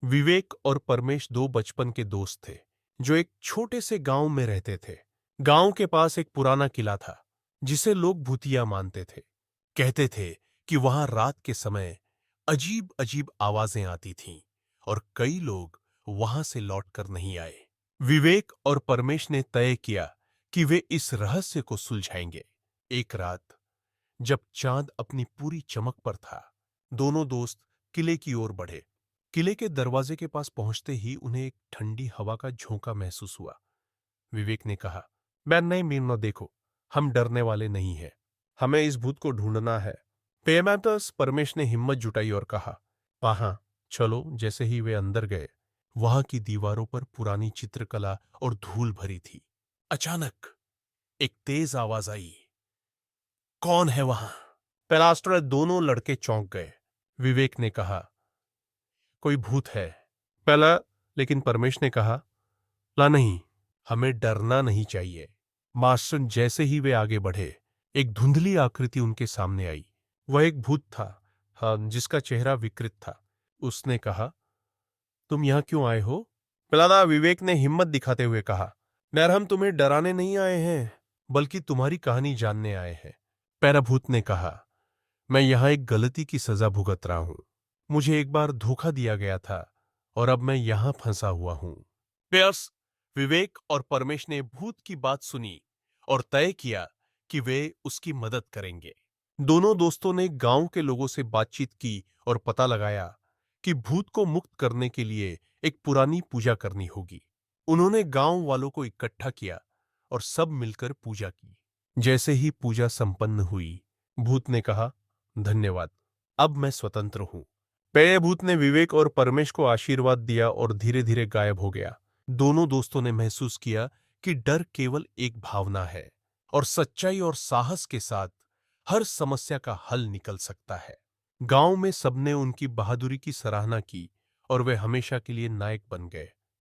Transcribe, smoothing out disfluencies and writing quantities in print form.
विवेक और परमेश दो बचपन के दोस्त थे जो एक छोटे से गांव में रहते थे। गांव के पास एक पुराना किला था जिसे लोग भूतिया मानते थे। कहते थे कि वहां रात के समय अजीब अजीब आवाजें आती थीं और कई लोग वहां से लौटकर नहीं आए। विवेक और परमेश ने तय किया कि वे इस रहस्य को सुलझाएंगे। एक रात जब चांद अपनी पूरी चमक पर था, दोनों दोस्त किले की ओर बढ़े। किले के दरवाजे के पास पहुंचते ही उन्हें एक ठंडी हवा का झोंका महसूस हुआ। विवेक ने कहा, मैं नहीं मीनो, देखो, हम डरने वाले नहीं हैं। हमें इस भूत को ढूंढना है। पेमातस परमेश ने हिम्मत जुटाई और कहा, वहां चलो। जैसे ही वे अंदर गए, वहां की दीवारों पर पुरानी चित्रकला और धूल भरी थी। अचानक एक तेज आवाज आई, कौन है वहां? पेलास्टर दोनों लड़के चौंक गए। विवेक ने कहा, कोई भूत है पहला, लेकिन परमेश ने कहा, ला नहीं, हमें डरना नहीं चाहिए। मास्टर जैसे ही वे आगे बढ़े, एक धुंधली आकृति उनके सामने आई। वह एक भूत था, हाँ, जिसका चेहरा विकृत था। उसने कहा, तुम यहां क्यों आए हो? पिलादा, विवेक ने हिम्मत दिखाते हुए कहा, नैर, हम तुम्हें डराने नहीं आए हैं, बल्कि तुम्हारी कहानी जानने आए हैं। पैराभूत ने कहा, मैं यहां एक गलती की सजा भुगत रहा हूं। मुझे एक बार धोखा दिया गया था और अब मैं यहां फंसा हुआ हूं। प्यर्स, विवेक और परमेश ने भूत की बात सुनी और तय किया कि वे उसकी मदद करेंगे। दोनों दोस्तों ने गांव के लोगों से बातचीत की और पता लगाया कि भूत को मुक्त करने के लिए एक पुरानी पूजा करनी होगी। उन्होंने गांव वालों को इकट्ठा किया और सब मिलकर पूजा की। जैसे ही पूजा संपन्न हुई, भूत ने कहा, धन्यवाद, अब मैं स्वतंत्र हूं। पेय भूत ने विवेक और परमेश को आशीर्वाद दिया और धीरे धीरे गायब हो गया। दोनों दोस्तों ने महसूस किया कि डर केवल एक भावना है और सच्चाई और साहस के साथ हर समस्या का हल निकल सकता है। गांव में सबने उनकी बहादुरी की सराहना की और वे हमेशा के लिए नायक बन गए।